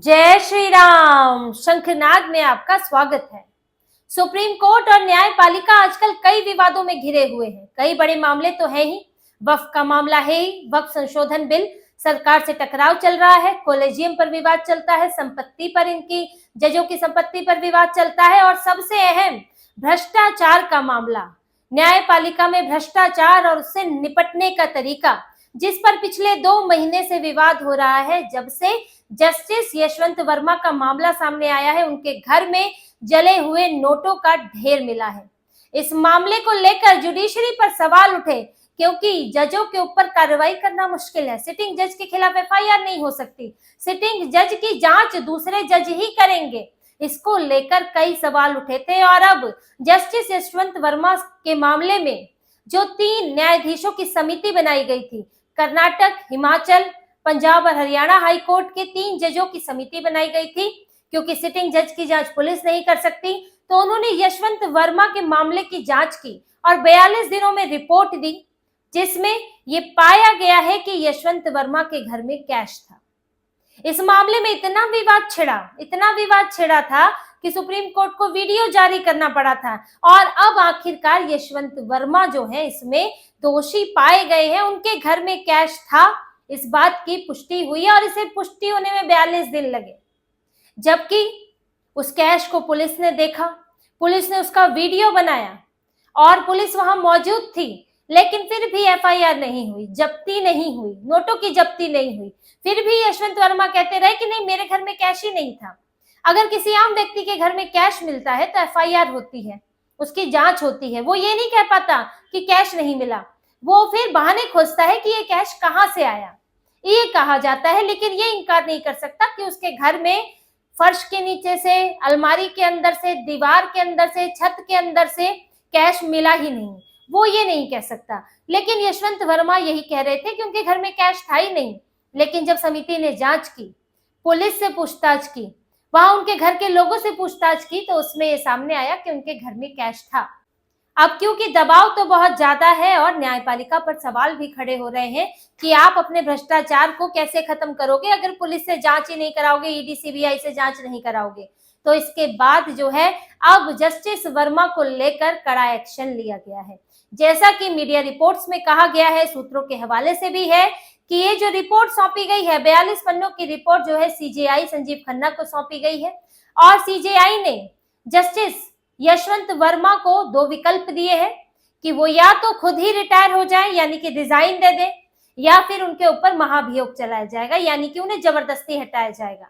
जय श्री राम। शंखनाद में आपका स्वागत है। सुप्रीम कोर्ट और न्यायपालिका आजकल कई विवादों में घिरे हुए हैं। कई बड़े मामले तो है ही, वक्फ का मामला है ही, वक्फ संशोधन बिल, सरकार से टकराव चल रहा है, कॉलेजियम पर विवाद चलता है, संपत्ति पर, इनकी जजों की संपत्ति पर विवाद चलता है और सबसे अहम भ्रष्टाचार का मामला, न्यायपालिका में भ्रष्टाचार और उससे निपटने का तरीका, जिस पर पिछले 2 महीने से विवाद हो रहा है। जब से जस्टिस यशवंत वर्मा का मामला सामने आया है, उनके घर में जले हुए नोटों का ढेर मिला है। इस मामले को लेकर जुडिशरी पर सवाल उठे क्योंकि जजों के ऊपर कार्रवाई करना मुश्किल है। सिटिंग जज के खिलाफ एफआईआर नहीं हो सकती, सिटिंग जज की जांच दूसरे जज ही करेंगे। इसको लेकर कई सवाल उठे थे और अब जस्टिस यशवंत वर्मा के मामले में जो 3 न्यायाधीशों की समिति बनाई गई थी, कर्नाटक, हिमाचल, पंजाब और हरियाणा हाई कोर्ट के 3 जजों की समिति बनाई गई थी। क्योंकि सिटिंग जज की जांच पुलिस नहीं कर सकती, तो उन्होंने यशवंत वर्मा के मामले की जांच की और 42 दिनों में रिपोर्ट दी, जिसमें ये पाया गया है कि यशवंत वर्मा के घर में कैश था। इस मामले में इतना विवाद छिड़ा था कि सुप्रीम कोर्ट को वीडियो जारी करना पड़ा था और अब आखिरकार यशवंत वर्मा जो है इसमें दोषी पाए गए हैं। उनके घर में कैश था, इस बात की पुष्टि हुई और इसे पुष्टि होने में 42 दिन लगे। जबकि उस कैश को पुलिस ने देखा, पुलिस ने उसका वीडियो बनाया और पुलिस वहां मौजूद थी, लेकिन फिर भी एफआईआर नहीं हुई, जब्ती नहीं हुई, नोटों की जब्ती नहीं हुई। फिर भी यशवंत वर्मा कहते रहे कि नहीं, मेरे घर में कैश ही नहीं था। अगर किसी आम व्यक्ति के घर में कैश मिलता है तो एफआईआर होती है, उसकी जांच होती है। वो ये नहीं कह पाता कि कैश नहीं मिला, वो फिर बहाने खोजता है कि ये कैश कहां से आया, ये कहा जाता है। लेकिन ये इनकार नहीं कर सकता कि उसके घर में फर्श के नीचे से, अलमारी के अंदर से, दीवार के अंदर से, छत के अंदर से कैश मिला ही नहीं, वो ये नहीं कह सकता। लेकिन यशवंत वर्मा यही कह रहे थे कि उनके घर में कैश था ही नहीं। लेकिन जब समिति ने जांच की, पुलिस से पूछताछ की, वहां उनके घर के लोगों से पूछताछ की, तो उसमें ये सामने आया कि उनके घर में कैश था। अब क्योंकि दबाव तो बहुत ज्यादा है और न्यायपालिका पर सवाल भी खड़े हो रहे हैं कि आप अपने भ्रष्टाचार को कैसे खत्म करोगे अगर पुलिस से जांच ही नहीं कराओगे, ईडी सीबीआई से जांच नहीं कराओगे। तो इसके बाद जो है अब जस्टिस वर्मा को लेकर कड़ा एक्शन लिया गया है। जैसा कि मीडिया रिपोर्ट्स में कहा गया है, सूत्रों के हवाले से भी है कि ये जो रिपोर्ट सौंपी गई है, 42 पन्नों की रिपोर्ट जो है सीजेआई संजीव खन्ना को सौंपी गई है और सीजेआई ने जस्टिस यशवंत वर्मा को 2 विकल्प दिए हैं कि वो या तो खुद ही रिटायर हो जाए, यानी कि रिजाइन दे दे, या फिर उनके ऊपर महाभियोग चलाया जाएगा, यानी कि उन्हें जबरदस्ती हटाया जाएगा।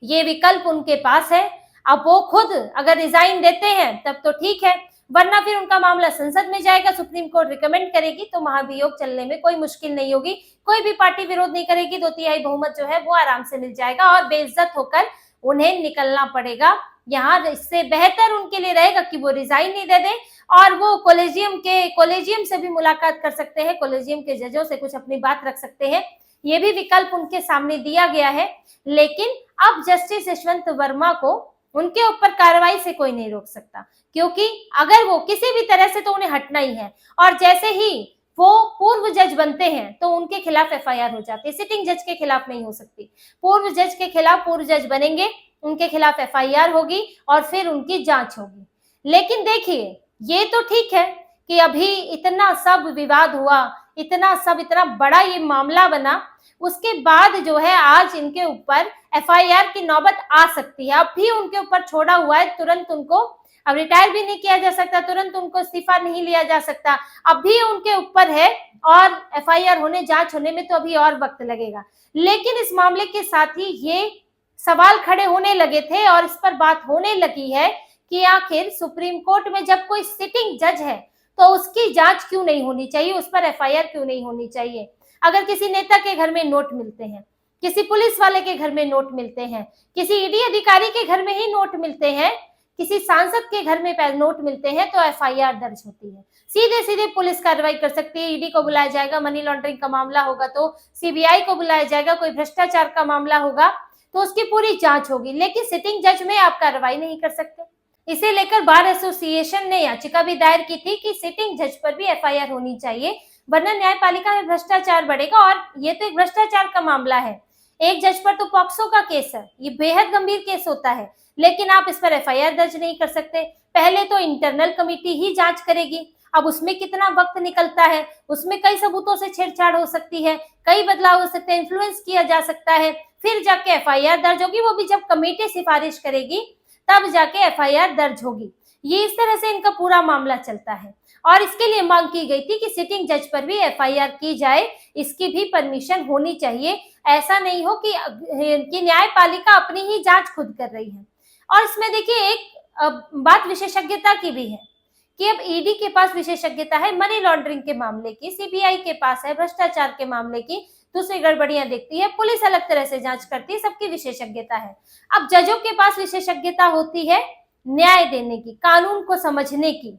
ये विकल्प उनके पास है। अब वो खुद अगर रिजाइन देते हैं तब तो ठीक है, वरना फिर उनका मामला संसद में जाएगा, सुप्रीम कोर्ट रिकमेंड करेगी तो महाभियोग चलने में कोई मुश्किल नहीं होगी, कोई भी पार्टी विरोध नहीं करेगी, 2/3 बहुमत जो है वो आराम से मिल जाएगा और बेइज्जत होकर उन्हें निकलना पड़ेगा। यहाँ इससे बेहतर उनके लिए रहेगा कि वो रिजाइन नहीं दे दें और वो कॉलेजियम से भी मुलाकात कर सकते हैं, कॉलेजियम के जजों से कुछ अपनी बात रख सकते हैं। ये भी विकल्प उनके सामने दिया गया है। लेकिन अब जस्टिस यशवंत वर्मा को उनके ऊपर कार्रवाई से कोई नहीं रोक सकता, क्योंकि अगर वो किसी भी तरह से, तो उन्हें हटना ही है। और जैसे ही वो पूर्व जज बनते हैं तो उनके खिलाफ एफआईआर हो जाती है, सिटिंग जज के खिलाफ नहीं हो सकती। पूर्व जज के खिलाफ पूर्व जज बनेंगे, उनके खिलाफ एफआईआर होगी और फिर उनकी जांच होगी। लेकिन देखिए, ये तो ठीक है कि अभी इतना सब विवाद हुआ, इतना बड़ा ये मामला बना, उसके बाद जो है आज इनके ऊपर एफआईआर की नौबत आ सकती है। अब भी उनके ऊपर छोड़ा हुआ है, तुरंत उनको अब रिटायर भी नहीं किया जा सकता, तुरंत उनको इस्तीफा नहीं लिया जा सकता, अब भी उनके ऊपर है और एफआईआर होने, जांच होने में तो अभी और वक्त लगेगा। लेकिन इस मामले के साथ ही ये सवाल खड़े होने लगे थे और इस पर बात होने लगी है कि आखिर सुप्रीम कोर्ट में जब कोई सिटिंग जज है तो उसकी जांच क्यों नहीं होनी चाहिए, उस पर एफआईआर क्यों नहीं होनी चाहिए। अगर किसी नेता के घर में नोट मिलते हैं, किसी पुलिस वाले के घर में नोट मिलते हैं, किसी ईडी अधिकारी के घर में ही नोट मिलते हैं, किसी सांसद के घर में नोट मिलते हैं, तो एफआईआर दर्ज होती है। सीधे सीधे पुलिस कार्रवाई कर सकती है, ईडी को बुलाया जाएगा, मनी लॉन्ड्रिंग का मामला होगा तो सीबीआई को बुलाया जाएगा, कोई भ्रष्टाचार का मामला होगा तो उसकी पूरी जांच होगी। लेकिन सिटिंग जज में आप कार्रवाई नहीं कर सकते। इसे लेकर बार एसोसिएशन ने याचिका भी दायर की थी कि सिटिंग जज पर भी एफआईआर होनी चाहिए, वरना न्यायपालिका में भ्रष्टाचार बढ़ेगा। और ये तो एक भ्रष्टाचार का मामला है, एक जज पर तो पॉक्सो का केस है, ये बेहद गंभीर केस होता है, लेकिन आप इस पर एफआईआर दर्ज नहीं कर सकते। पहले तो इंटरनल कमेटी ही जांच करेगी। अब उसमें कितना वक्त निकलता है, उसमें कई सबूतों से छेड़छाड़ हो सकती है, कई बदलाव हो सकते हैं, इन्फ्लुएंस किया जा सकता है, फिर जाके एफआईआर दर्ज होगी। वो भी जब कमेटी सिफारिश करेगी तब जाके एफआईआर दर्ज होगी। ये इस तरह से इनका पूरा मामला चलता है और इसके लिए मांग की गई थी कि सिटिंग जज पर भी एफआईआर की जाए, इसकी भी परमिशन होनी चाहिए। ऐसा नहीं हो कि न्यायपालिका अपनी ही जांच खुद कर रही है। और इसमें देखिए एक बात विशेषज्ञता की भी है कि अब ईडी के पास विशेषज्ञता है मनी लॉन्ड्रिंग के मामले की, सीबीआई के पास है भ्रष्टाचार के मामले की, दूसरी गड़बड़ियां देखती है, पुलिस अलग तरह से जांच करती है, सबकी विशेषज्ञता है। अब जजों के पास विशेषज्ञता होती है न्याय देने की, कानून को समझने की।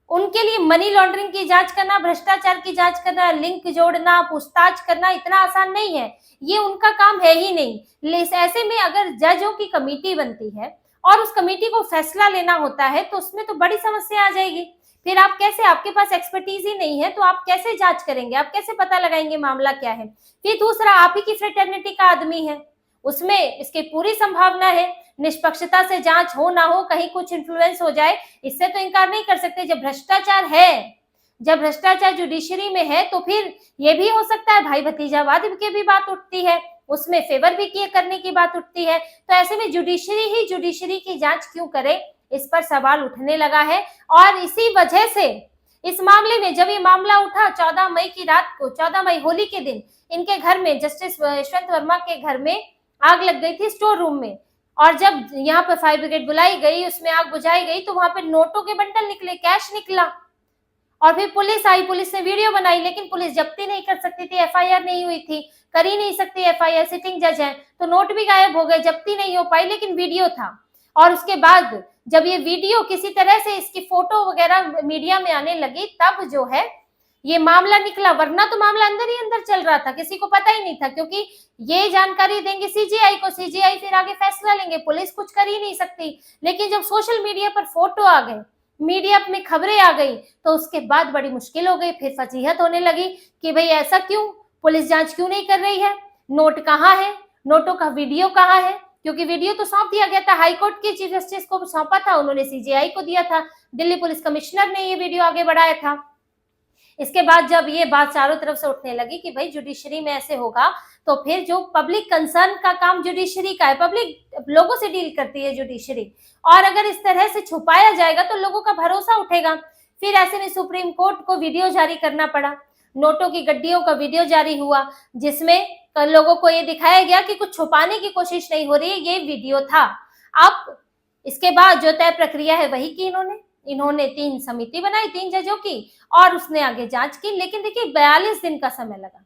उनके लिए मनी लॉन्ड्रिंग की जांच करना, भ्रष्टाचार की जांच करना, लिंक जोड़ना, पूछताछ करना इतना आसान नहीं है, ये उनका काम है ही नहीं। ऐसे में अगर जजों की कमेटी बनती है और उस कमेटी को फैसला लेना होता है तो उसमें तो बड़ी समस्या आ जाएगी। फिर आप कैसे, आपके पास एक्सपर्टीज ही नहीं है तो आप कैसे जांच करेंगे, आप कैसे पता लगाएंगे मामला क्या है। फिर दूसरा, आप ही की फ्रेटर्निटी का आदमी है, उसमें इसकी पूरी संभावना है निष्पक्षता से जांच हो ना हो, कहीं कुछ इन्फ्लुएंस हो जाए, इससे तो इनकार नहीं कर सकते। जब भ्रष्टाचार है, जब भ्रष्टाचार जुडिशरी में है तो फिर ये भी हो सकता है भाई भतीजावाद की भी बात उठती है, उसमें फेवर भी किए करने की बात उठती है। तो ऐसे में जुडिशरी की जांच क्यों करे, इस पर सवाल उठने लगा है। और इसी वजह से इस मामले में जब ये मामला उठा 14 मई की रात को, 14 मई होली के दिन, इनके घर में, जस्टिस यशवंत वर्मा के घर में आग लग गई थी स्टोर रूम में। और जब यहाँ पर फायर ब्रिगेड बुलाई गई, उसमें आग बुझाई गई, तो वहां पे नोटों के बंडल निकले, कैश निकला। और फिर पुलिस आई, पुलिस ने वीडियो बनाई, लेकिन पुलिस जब्ती नहीं कर सकती थी, एफआईआर नहीं हुई थी, कर ही नहीं सकती एफआईआर, सिटिंग जज है, तो नोट भी गायब हो गए, जब्ती नहीं हो पाई, लेकिन वीडियो था। और उसके बाद जब ये वीडियो किसी तरह से, इसकी फोटो वगैरह मीडिया में आने लगी, तब जो है ये मामला निकला। वरना तो मामला अंदर ही अंदर चल रहा था, किसी को पता ही नहीं था, क्योंकि ये जानकारी देंगे सीजीआई को, सीजीआई फिर आगे फैसला लेंगे, पुलिस कुछ कर ही नहीं सकती। लेकिन जब सोशल मीडिया पर फोटो आ गए, मीडिया में खबरें आ गई, तो उसके बाद बड़ी मुश्किल हो गई। फिर फजीहत होने लगी कि भाई ऐसा क्यों, पुलिस जांच क्यों नहीं कर रही है, नोट कहाँ है, नोटों का वीडियो कहाँ है, क्योंकि वीडियो तो सौंप दिया गया था, हाईकोर्ट के चीफ जस्टिस को सौंपा था, उन्होंने सीजीआई को दिया था, दिल्ली पुलिस कमिश्नर ने ये वीडियो आगे बढ़ाया था। इसके बाद जब ये बात चारों तरफ से उठने लगी कि भाई जुडिशरी में ऐसे होगा, तो फिर जो पब्लिक कंसर्न का काम जुडिशरी का है, पब्लिक लोगों से डील करती है जुडिशरी, और अगर इस तरह से छुपाया जाएगा तो लोगों का भरोसा उठेगा। फिर ऐसे में सुप्रीम कोर्ट को वीडियो जारी करना पड़ा, नोटों की गड्डियों का वीडियो जारी हुआ, जिसमें लोगों को ये दिखाया गया कि कुछ छुपाने की कोशिश नहीं हो रही है, ये वीडियो था। अब इसके बाद जो तय प्रक्रिया है वही की इन्होंने 3 समिति बनाई, 3 जजों की, और उसने आगे जांच की। लेकिन देखिए 42 दिन का समय लगा,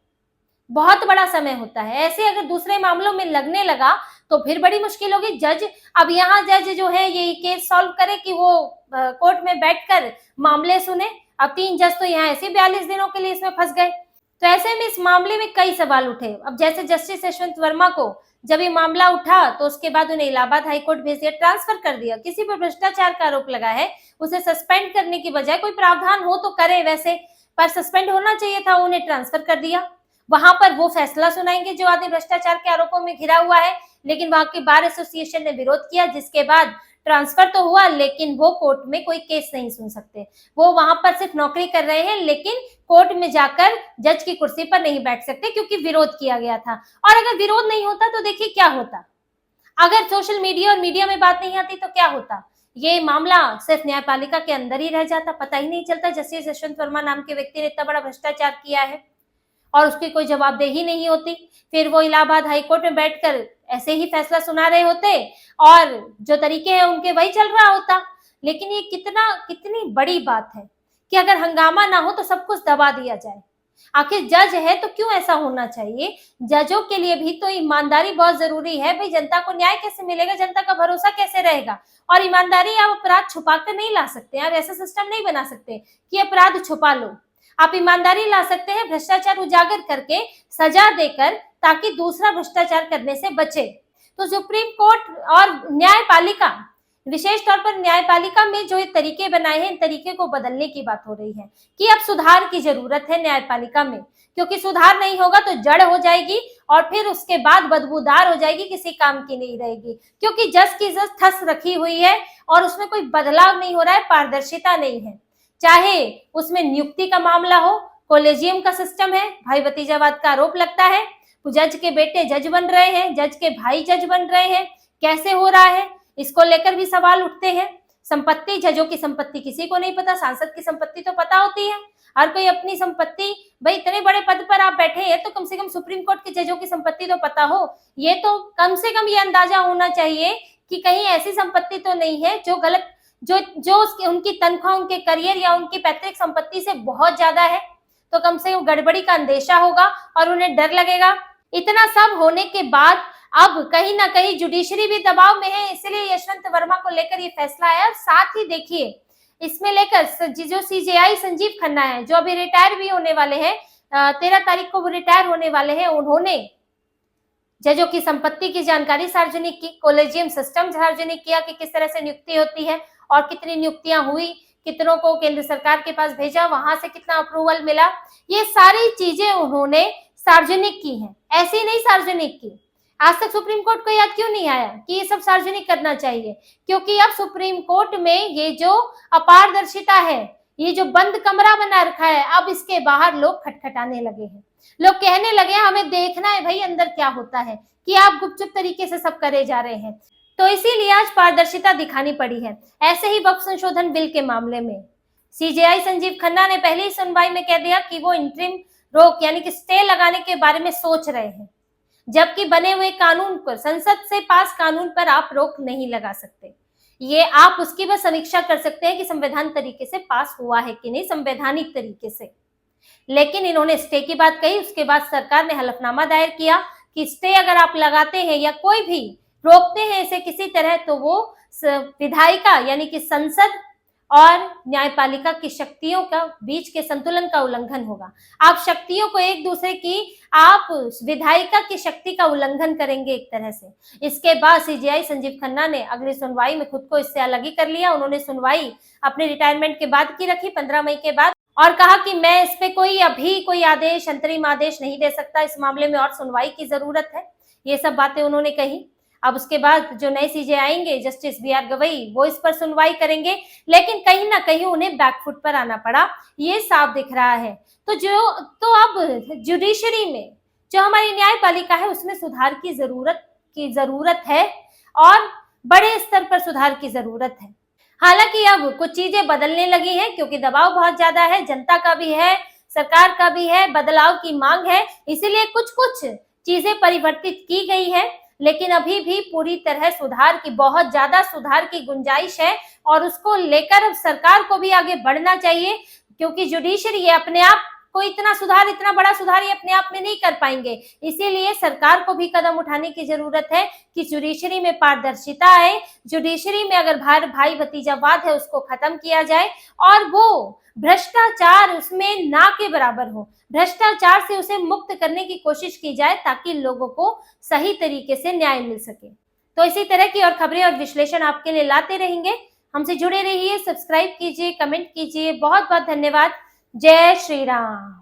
बहुत बड़ा समय होता है। ऐसे अगर दूसरे मामलों में लगने लगा तो फिर बड़ी मुश्किल होगी। जज, अब यहाँ जज जो है ये केस सॉल्व करे कि वो कोर्ट में बैठकर मामले सुने। अब 3 जज तो यहाँ ऐसे 42 दिनों के लिए इसमें फंस गए। तो ऐसे में इस मामले में कई सवाल उठे। अब जैसे जस्टिस यशवंत वर्मा को जब ये मामला उठा तो उसके बाद उन्हें इलाहाबाद हाईकोर्ट भेज दिया, ट्रांसफर कर दिया। किसी पर भ्रष्टाचार का आरोप लगा है, उसे सस्पेंड करने की बजाय कोई प्रावधान हो तो करे वैसे, पर सस्पेंड होना चाहिए था, उन्हें ट्रांसफर कर दिया। वहां पर वो फैसला सुनाएंगे जो आदमी भ्रष्टाचार के आरोपों में घिरा हुआ है। लेकिन वहां की बार एसोसिएशन ने विरोध किया, जिसके बाद ट्रांसफर तो हुआ, लेकिन वो कोर्ट में कोई केस नहीं सुन सकते। वो वहां पर सिर्फ नौकरी कर रहे हैं, लेकिन कोर्ट में जाकर जज की कुर्सी पर नहीं बैठ सकते, क्योंकि विरोध किया गया था। और अगर विरोध नहीं होता तो देखिए क्या होता, अगर सोशल मीडिया और मीडिया में बात नहीं आती तो क्या होता, ये मामला सिर्फ न्यायपालिका के अंदर ही रह जाता, पता ही नहीं चलता जस्टिस यशवंत वर्मा नाम के व्यक्ति ने इतना बड़ा भ्रष्टाचार किया है और उसकी कोई जवाबदेही नहीं होती। फिर वो इलाहाबाद हाईकोर्ट में बैठकर ऐसे ही फैसला सुना रहे होते और जो तरीके हैं उनके वही चल रहा होता। लेकिन ये कितनी बड़ी बात है कि अगर हंगामा ना हो तो सब कुछ दबा दिया जाए। आखिर जज है तो क्यों ऐसा होना चाहिए? जजों के लिए भी तो ईमानदारी बहुत जरूरी है। भाई जनता को न्याय कैसे मिलेगा, जनता का भरोसा कैसे रहेगा? और ईमानदारी आप अपराध छुपा कर नहीं ला सकते, आप ऐसा सिस्टम नहीं बना सकते कि अपराध छुपा लो। आप ईमानदारी ला सकते हैं भ्रष्टाचार उजागर करके, सजा देकर, ताकि दूसरा भ्रष्टाचार करने से बचे। तो सुप्रीम कोर्ट और न्यायपालिका, विशेष तौर पर न्यायपालिका में जो ये तरीके बनाए हैं, इन तरीके को बदलने की बात हो रही है कि अब सुधार की जरूरत है न्यायपालिका में, क्योंकि सुधार नहीं होगा तो जड़ हो जाएगी और फिर उसके बाद बदबूदार हो जाएगी, किसी काम की नहीं रहेगी, क्योंकि जस की जस ठस रखी हुई है और उसमें कोई बदलाव नहीं हो रहा है, पारदर्शिता नहीं है। चाहे उसमें नियुक्ति का मामला हो, कॉलेजियम का सिस्टम है, भाई भतीजावाद का आरोप लगता है, जज के बेटे जज बन रहे हैं, जज के भाई जज बन रहे हैं, कैसे हो रहा है, इसको लेकर भी सवाल उठते हैं। संपत्ति, जजों की संपत्ति किसी को नहीं पता, सांसद की संपत्ति तो पता होती है, हर कोई अपनी संपत्ति, भाई इतने बड़े पद पर आप बैठे हैं तो कम से कम सुप्रीम कोर्ट के जजों की संपत्ति तो पता हो, ये तो कम से कम ये अंदाजा होना चाहिए कि कहीं ऐसी संपत्ति तो नहीं है जो गलत, जो उनकी तनख्वाह, उनके करियर या उनकी पैतृक संपत्ति से बहुत ज्यादा है, तो कम से कम गड़बड़ी का अंदेशा होगा और उन्हें डर लगेगा। इतना सब होने के बाद अब कहीं ना कहीं जुडिशरी भी दबाव में है, इसलिए यशवंत वर्मा को लेकर ये फैसला आया। और साथ ही देखिए इसमें लेकर जो सीजेआई संजीव खन्ना है, जो अभी रिटायर भी होने वाले हैं, 13 तारीख को वो रिटायर होने वाले हैं, उन्होंने जजों की संपत्ति की जानकारी सार्वजनिक की, कॉलेजियम सिस्टम सार्वजनिक किया कि किस तरह से नियुक्ति होती है और कितनी नियुक्तियां हुई, कितनों को केंद्र सरकार के पास भेजा, वहां से कितना अप्रूवल मिला, ये सारी चीजें उन्होंने सार्वजनिक की हैं। ऐसी नहीं सार्वजनिक की, आज तक सुप्रीम कोर्ट को याद क्यों नहीं आया कि ये सब सार्वजनिक करना चाहिए? क्योंकि अब सुप्रीम कोर्ट में ये जो अपारदर्शिता है, ये जो बंद कमरा बना रखा है, अब इसके बाहर लोग खटखटाने लगे हैं, लोग कहने लगे हैं हमें देखना है भाई अंदर क्या होता है, कि आप गुपचुप तरीके से सब करे जा रहे हैं। तो इसीलिए आज पारदर्शिता दिखानी पड़ी है। ऐसे ही वक्फ संशोधन बिल के मामले में सीजेआई संजीव खन्ना ने पहली ही सुनवाई में कह दिया कि वो इंटरिम रोक यानी कि स्टे लगाने के बारे में सोच रहे हैं, जबकि बने हुए कानून पर, संसद से पास कानून पर आप रोक नहीं लगा सकते। ये आप उसकी बस समीक्षा कर सकते हैं कि संवैधानिक तरीके से पास हुआ है कि नहीं, संवैधानिक तरीके से। लेकिन इन्होंने स्टे की बात कही, उसके बाद सरकार ने हलफनामा दायर किया कि स्टे अगर आप लगाते हैं या कोई भी रोकते हैं इसे किसी तरह, तो वो विधायिका यानी कि संसद और न्यायपालिका की शक्तियों का बीच के संतुलन का उल्लंघन होगा। आप शक्तियों को एक दूसरे की, आप विधायिका की शक्ति का उल्लंघन करेंगे एक तरह से। इसके बाद सीजेआई संजीव खन्ना ने अगली सुनवाई में खुद को इससे अलग ही कर लिया। उन्होंने सुनवाई अपने रिटायरमेंट के बाद की रखी, 15 मई के बाद, और कहा कि मैं इस पे अभी कोई आदेश, अंतरिम आदेश नहीं दे सकता, इस मामले में और सुनवाई की जरूरत है। ये सब बातें उन्होंने कही। अब उसके बाद जो नए सीजे आएंगे, जस्टिस बी आर गवई, वो इस पर सुनवाई करेंगे, लेकिन कहीं ना कहीं उन्हें बैकफुट पर आना पड़ा, ये साफ दिख रहा है। तो अब जुडिशरी में जो हमारी न्यायपालिका है उसमें सुधार की जरूरत है और बड़े स्तर पर सुधार की जरूरत है। हालांकि अब कुछ चीजें बदलने लगी हैं क्योंकि दबाव बहुत ज्यादा है, जनता का भी है, सरकार का भी है, बदलाव की मांग है, इसीलिए कुछ चीजें परिवर्तित की गई है, लेकिन अभी भी पूरी तरह सुधार की, बहुत ज्यादा सुधार की गुंजाइश है और उसको लेकर अब सरकार को भी आगे बढ़ना चाहिए, क्योंकि जुडिशरी है अपने आप को इतना बड़ा सुधार ये अपने आप में नहीं कर पाएंगे। इसीलिए सरकार को भी कदम उठाने की जरूरत है कि जुडिशरी में पारदर्शिता आए, जुडिशरी में अगर भाई भतीजावाद है उसको खत्म किया जाए और वो भ्रष्टाचार उसमें ना के बराबर हो, भ्रष्टाचार से उसे मुक्त करने की कोशिश की जाए ताकि लोगों को सही तरीके से न्याय मिल सके। तो इसी तरह की और खबरें और विश्लेषण आपके लिए लाते रहेंगे। हमसे जुड़े रहिए, सब्सक्राइब कीजिए, कमेंट कीजिए। बहुत बहुत धन्यवाद। जय श्री राम।